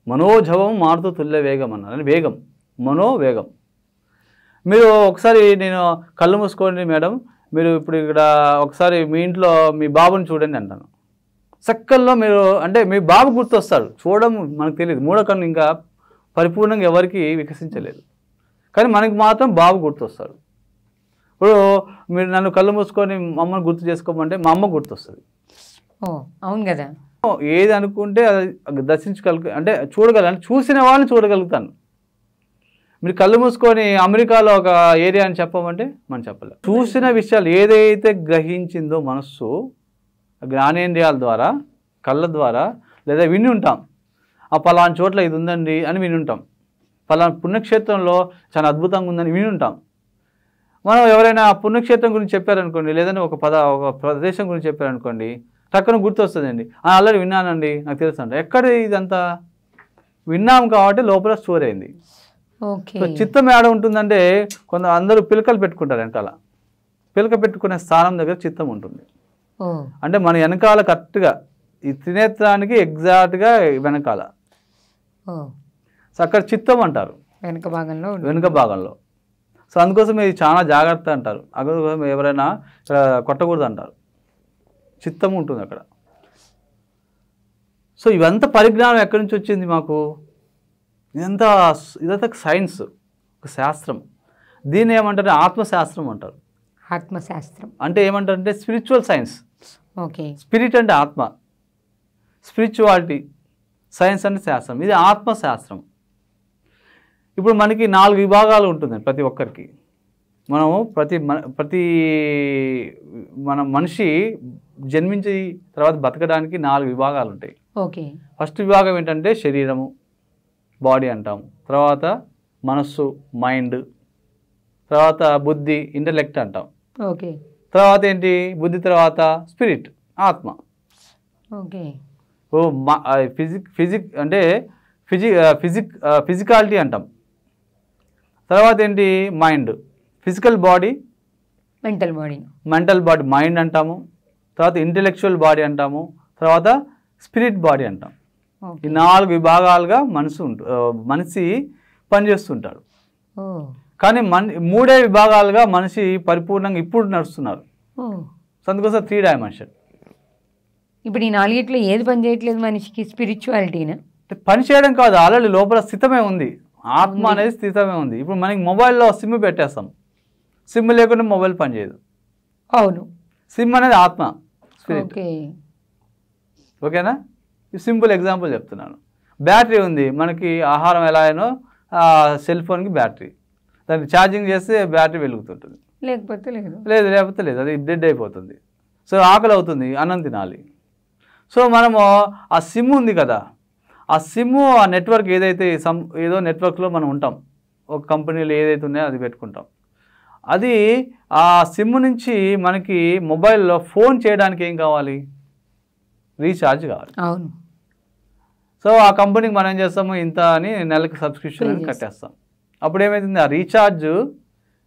మనోజవం మారుతూ తుల్య వేగం అన్నారు. వేగం, మనోవేగం. మీరు ఒకసారి నేను కళ్ళు మూసుకోండి మేడం, మీరు ఇప్పుడు ఇక్కడ ఒకసారి మీ ఇంట్లో మీ బాబుని చూడండి అంటాను. సెక్కల్లో మీరు అంటే మీ బాబు గుర్తొస్తాడు. చూడడం మనకు తెలియదు, మూడో కన్ను ఇంకా పరిపూర్ణంగా ఎవరికి వికసించలేదు, కానీ మనకి మాత్రం బాబు గుర్తొస్తాడు. ఇప్పుడు మీరు నన్ను కళ్ళు మూసుకొని మా అమ్మని గుర్తు చేసుకోమంటే మా అమ్మ గుర్తొస్తుంది. అవును కదా. ఏది అనుకుంటే అది దర్శించగలుగు అంటే చూడగలను, చూసిన వాళ్ళని చూడగలుగుతాను. మీరు కళ్ళు మూసుకొని అమెరికాలో ఒక ఏరియా అని చెప్పమంటే మనం చెప్పలేం. చూసిన విషయాలు ఏదైతే గ్రహించిందో మనస్సు జ్ఞానేంద్రియాల ద్వారా, కళ్ళ ద్వారా, లేదా విని ఉంటాం. ఆ పలానా చోట్ల ఇది ఉందండి అని విని ఉంటాం. పలానా పుణ్యక్షేత్రంలో చాలా అద్భుతంగా ఉందని విని ఉంటాం. మనం ఎవరైనా పుణ్యక్షేత్రం గురించి చెప్పారనుకోండి, లేదంటే ఒక ప్రదేశం గురించి చెప్పారనుకోండి, టక్కున గుర్తొస్తుందండి. ఆల్రెడీ విన్నానండి, నాకు తెలుసు అంట. ఎక్కడ ఇదంతా విన్నాం కాబట్టి లోపల స్టోర్ అయింది. సో చిత్తం ఏడ ఉంటుందంటే అందరూ పిలకలు పెట్టుకుంటారు వెనకాల. పిలక పెట్టుకునే స్థానం దగ్గర చిత్తం ఉంటుంది. అంటే మన వెనకాల కరెక్ట్గా ఈ త్రినేత్రానికి ఎగ్జాక్ట్గా వెనకాల. సో అక్కడ చిత్తం అంటారు, వెనుక భాగంలో. సో అందుకోసం ఇది చాలా జాగ్రత్త అంటారు. అందుకోసం ఎవరైనా ఇక్కడ కొట్టకూడదు అంటారు. చిత్తం ఉంటుంది అక్కడ. సో ఇవంతా పరిజ్ఞానం ఎక్కడి నుంచి వచ్చింది మాకు? ఇదంతా సైన్స్, ఒక శాస్త్రం. దీన్ని ఏమంటారు? ఆత్మశాస్త్రం అంటారు. ఆత్మశాస్త్రం అంటే ఏమంటారంటే స్పిరిచువల్ సైన్స్. ఓకే. స్పిరిట్ అంటే ఆత్మ, స్పిరిచువాలిటీ, సైన్స్ అంటే శాస్త్రం. ఇది ఆత్మశాస్త్రం. ఇప్పుడు మనకి 4 విభాగాలు ఉంటుంది ప్రతి ఒక్కరికి. మనము మన మనిషి జన్మించి తర్వాత బతకడానికి 4 విభాగాలు ఉంటాయి. ఓకే. ఫస్ట్ విభాగం ఏంటంటే శరీరము, బాడీ అంటాము. తర్వాత మనస్సు, మైండ్. తర్వాత బుద్ధి, ఇంటలెక్ట్ అంటాం. ఓకే. తర్వాత ఏంటి? బుద్ధి తర్వాత స్పిరిట్, ఆత్మ. ఓకే. అంటే ఫిజికాలిటీ అంటాం. తర్వాత ఏంటి? Mind. Physical body, mental body mind అంటాము. తర్వాత ఇంటెలెక్చువల్ బాడీ అంటాము. తర్వాత స్పిరిట్ బాడీ అంటాం. ఈ 4 విభాగాలుగా మనిషి పనిచేస్తుంటాడు. కానీ 3 విభాగాలుగా మనిషి పరిపూర్ణంగా ఇప్పుడు నడుస్తున్నారు. అందుకోసం 3 డైమెన్షన్. ఇప్పుడు ఈ 4 ఏది పని చేయట్లేదు మనిషికి? స్పిరిచువాలిటీనా? పని చేయడం కాదు, ఆల్రెడీ లోపల స్థితమే ఉంది. ఆత్మ అనేది స్థితమే ఉంది. ఇప్పుడు మనకి మొబైల్లో సిమ్ పెట్టేస్తాం, సిమ్ లేకుండా మొబైల్ పనిచేయదు. అవును. సిమ్ అనేది ఆత్మ, స్పిరిట్. ఓకేనా? సింపుల్ ఎగ్జాంపుల్ చెప్తున్నాను. బ్యాటరీ ఉంది మనకి. ఆహారం ఎలా అయినో సెల్ ఫోన్కి బ్యాటరీ, దానికి ఛార్జింగ్ చేస్తే బ్యాటరీ వెలుగుతుంటుంది, లేకపోతే లేదు, అది డెడ్ అయిపోతుంది. సో ఆకలి అవుతుంది, అన్నం తినాలి. సో మనము ఆ సిమ్ ఉంది కదా, ఆ సిమ్, ఆ నెట్వర్క్ ఏదైతే ఏదో నెట్వర్క్లో మనం ఉంటాం, ఒక కంపెనీలో ఏదైతే ఉన్నాయో అది పెట్టుకుంటాం. అది ఆ సిమ్ నుంచి మనకి మొబైల్లో ఫోన్ చేయడానికి ఏం కావాలి? రీఛార్జ్ కావాలి. అవును. సో ఆ కంపెనీకి మనం ఏం చేస్తాము? ఇంత అని నెలకి సబ్స్క్రిప్షన్ అని కట్టేస్తాం. అప్పుడు ఏమవుతుంది? ఆ రీఛార్జ్,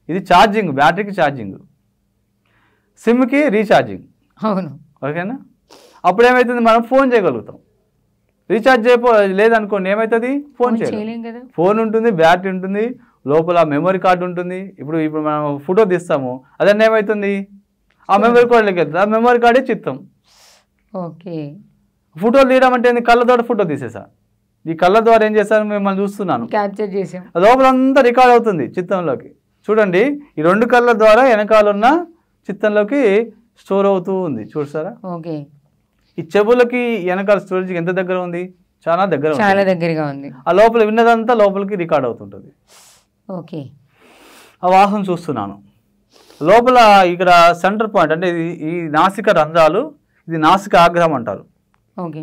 ఇది ఛార్జింగ్, బ్యాటరీకి ఛార్జింగ్, సిమ్కి రీఛార్జింగ్. అవును. ఓకేనా? అప్పుడు ఏమవుతుంది? మనం ఫోన్ చేయగలుగుతాం. రీఛార్జ్ లేదనుకోండి ఏమవుతుంది? ఫోన్ చేయలేం కదా. ఫోన్ ఉంటుంది, బ్యాటరీ ఉంటుంది, లోపల మెమరీ కార్డు ఉంటుంది. ఇప్పుడు మనం ఫోటో తీస్తాము, అదన్నీ ఏమవుతుంది? ఆ మెమరీ కార్డులోకి వెళ్తుంది. ఆ మెమరీ కార్డే చిత్తం. ఓకే. ఫోటోలు తీయడం అంటే కళ్ళ ఫోటో తీసేసా. ఈ కళ్ళ ద్వారా ఏం చేశాను? మిమ్మల్ని చూస్తున్నాను, క్యాప్చర్ చేసాం. లోపలంతా రికార్డ్ అవుతుంది చిత్తంలోకి. చూడండి, ఈ 2 కళ్ళ ద్వారా వెనకాలన్న చిత్తంలోకి స్టోర్ అవుతూ ఉంది. చూసారా? ఓకే. ఈ చెవులకి వెనకాల స్టోరేజ్ ఎంత దగ్గర ఉంది? చాలా దగ్గరగా ఉంది. ఆ లోపల విన్నదంతా లోపలికి రికార్డ్ అవుతుంటుంది. ఓకే. ఆ వాసన చూస్తున్నాను. లోపల ఇక్కడ సెంటర్ పాయింట్ అంటే ఈ నాసిక రంధ్రాలు, ఇది నాసిక ఆగ్రహం అంటారు. ఓకే.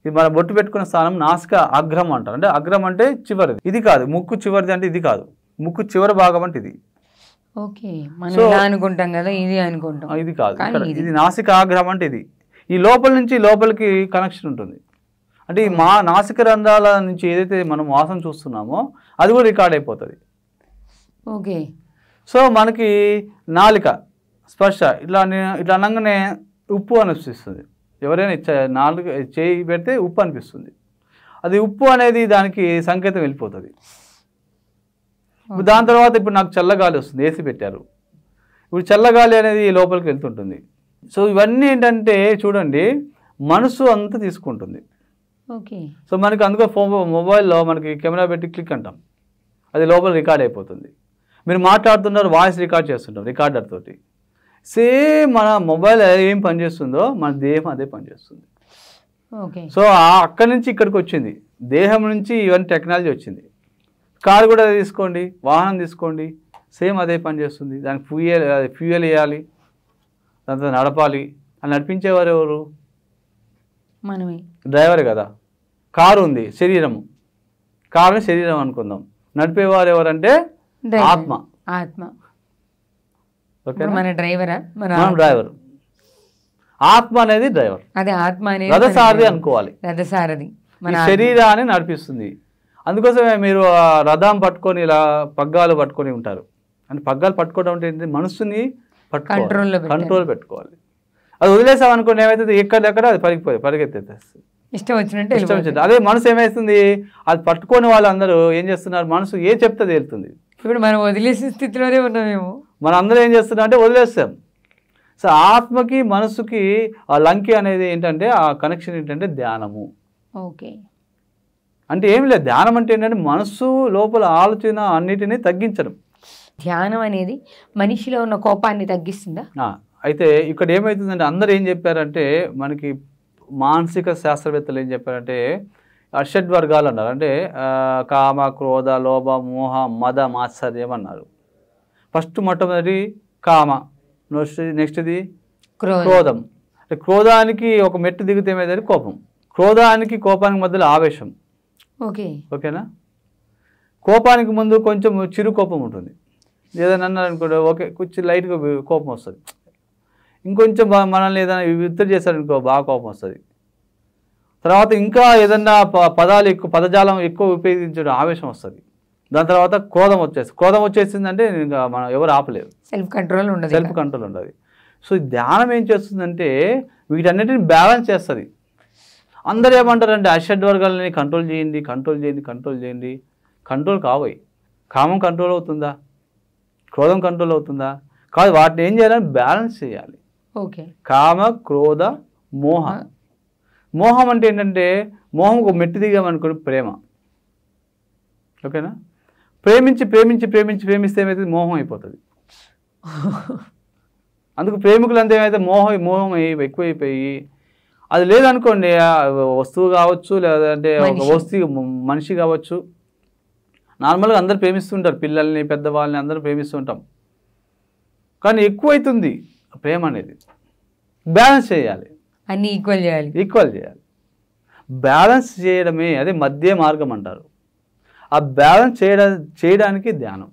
ఇది మన బొట్టు పెట్టుకున్న స్థానం నాసిక అగ్రం అంటారు. అంటే అగ్రం అంటే చివరిది, ఇది కాదు. ముక్కు చివరిది అంటే ఇది కాదు. ముక్కు చివరి భాగం అంటే ఇది. ఓకే. మనం అనుకుంటాం కదా, ఇది అనుకుంటాం. ఇది కాదు, ఇది నాసిక ఆగ్రహం అంటే ఇది. ఈ లోపల నుంచి లోపలికి కనెక్షన్ ఉంటుంది. అంటే ఈ నాసిక రంధ్రాల నుంచి ఏదైతే మనం వాసన చూస్తున్నామో అది కూడా రికార్డ్ అయిపోతుంది. ఓకే. సో మనకి నాలిక స్పర్శ ఇట్లా అనగానే ఉప్పు అనిపిస్తుంది. ఎవరైనా నాలుగు చేయి పెడితే ఉప్పు అనిపిస్తుంది. అది ఉప్పు అనేది దానికి సంకేతం వెళ్ళిపోతుంది. ఇప్పుడు దాని తర్వాత ఇప్పుడు నాకు చల్లగాలి వస్తుంది, ఏసీ పెట్టారు, ఇప్పుడు చల్లగాలి అనేది లోపలికి వెళ్తుంటుంది. సో ఇవన్నీ ఏంటంటే చూడండి మనసు అంతా తీసుకుంటుంది. ఓకే. సో మనకి అందుకో మొబైల్లో మనకి కెమెరా పెట్టి క్లిక్ అంటాం, అది లోపల రికార్డ్ అయిపోతుంది. మీరు మాట్లాడుతున్నారు, వాయిస్ రికార్డ్ చేస్తుంటాం రికార్డర్ తోటి. సేమ్ మన మొబైల్ ఏం పనిచేస్తుందో మన దేహం అదే పనిచేస్తుంది. ఓకే. సో అక్కడి నుంచి ఇక్కడికి వచ్చింది, దేహం నుంచి ఇవన్నీ టెక్నాలజీ వచ్చింది. కారు కూడా తీసుకోండి, వాహనం తీసుకోండి, సేమ్ అదే పనిచేస్తుంది. దానికి ఫ్యూయల్ వేయాలి, దాంతో నడపాలి. అని నడిపించేవారు ఎవరు? మనమే, డ్రైవర్ కదా. కారు ఉంది, శరీరము, కారుని శరీరం అనుకుందాం. నడిపేవారు ఎవరంటే ఆత్మ. ఆత్మ. ఓకే, మన డ్రైవరా? మనం డ్రైవర్. ఆత్మ అనేది డ్రైవర్. అదే ఆత్మ అనేది రథసారథి అనుకోవాలి. రథసారథి మన శరీరాన్ని నడిపిస్తుంది. అందుకోసమే మీరు రథం పట్టుకొని ఇలా పగ్గాలు పట్టుకొని ఉంటారు. అంటే పగ్గాలు పట్టుకోవడం అంటే ఏంటి? మనసుని కంట్రోల్ పెట్టుకోవాలి. అది వదిలేసాం అనుకోండి ఏమవుతుంది, ఎక్కడెక్కడ అది పరిగెత్తేస్తుంది, ఇష్టం వచ్చినట్టు. అదే మనసు ఏమవుతుంది, అది పట్టుకొని వాళ్ళందరూ ఏం చేస్తున్నారు, మనసు ఏ చెప్తే తేలుతుంది. ఇప్పుడు మనం వదిలేసే స్థితిలోనే ఉన్నామేమో. మనం అందరూ ఏం చేస్తున్నాం అంటే వదిలేస్తాం. సో ఆత్మకి మనసుకి ఆ లంకి అనేది ఏంటంటే ఆ కనెక్షన్ ఏంటంటే ధ్యానము. ఓకే. అంటే ఏం లేదు, ధ్యానం అంటే ఏంటంటే మనసు లోపల ఆలోచన అన్నిటినీ తగ్గించడం. ధ్యానం అనేది మనిషిలో ఉన్న కోపాన్ని తగ్గిస్తుందా? అయితే ఇక్కడ ఏమవుతుందంటే అందరూ ఏం చెప్పారంటే మనకి మానసిక శాస్త్రవేత్తలు ఏం చెప్పారంటే షడ్వర్గాలు అన్నారు. అంటే కామ, క్రోధ, లోభ, మోహ, మద, మాత్సర్యం అన్నారు. ఫస్ట్ మొట్టమొదటి కామ, నెక్స్ట్ది క్రోధం. అంటే క్రోధానికి ఒక మెట్టు దిగితే ఏమైందంటే కోపం, క్రోధానికి కోపానికి మధ్యలో ఆవేశం. ఓకేనా? కోపానికి ముందు కొంచెం చిరు కోపం ఉంటుంది, ఏదైనా అన్నారు అనుకోండి ఓకే కొంచెం లైట్గా కోపం వస్తుంది. ఇంకొంచెం మనల్ని ఏదైనా ఒత్తిడి చేశారనుకో బాగా కోపం వస్తుంది. తర్వాత ఇంకా ఏదన్నా పదజాలం ఎక్కువ ఉపయోగించడం ఆవేశం వస్తుంది. దాని తర్వాత క్రోధం వచ్చేసిందంటే ఇంకా మనం ఎవరు ఆపలేరు, సెల్ఫ్ కంట్రోల్ ఉండదు. సో ధ్యానం ఏం చేస్తుందంటే వీటన్నిటిని బ్యాలెన్స్ చేస్తుంది. అందరూ ఏమంటారంటే అషడ్వర్గాలని కంట్రోల్ చేయండి. కంట్రోల్ కావాలి. కామం కంట్రోల్ అవుతుందా? క్రోధం కంట్రోల్ అవుతుందా? కాదు. వాటిని ఏం చేయాలని బ్యాలెన్స్ చేయాలి. ఓకే. కామ, క్రోధ, మోహ. మోహం అంటే ఏంటంటే మోహం ఒక మెట్టు దిగామనుకోండి ప్రేమ. ఓకేనా? ప్రేమిస్తే ఏమైతే మోహం అయిపోతుంది. అందుకు ప్రేమికులంతా ఏమైతే మోహం ఎక్కువైపోయి అది లేదనుకోండి, వస్తువు కావచ్చు లేదంటే ఒక వస్తువు మనిషి కావచ్చు. నార్మల్గా అందరు ప్రేమిస్తుంటారు, పిల్లల్ని పెద్దవాళ్ళని అందరూ ప్రేమిస్తుంటాం. కానీ ఎక్కువైతుంది ప్రేమ అనేది. బ్యాలెన్స్ చేయాలి, అన్ని ఈక్వల్ చేయాలి. బ్యాలెన్స్ చేయడమే అదే మధ్య మార్గం అంటారు. ఆ బ్యాలెన్స్ చేయడానికి ధ్యానం.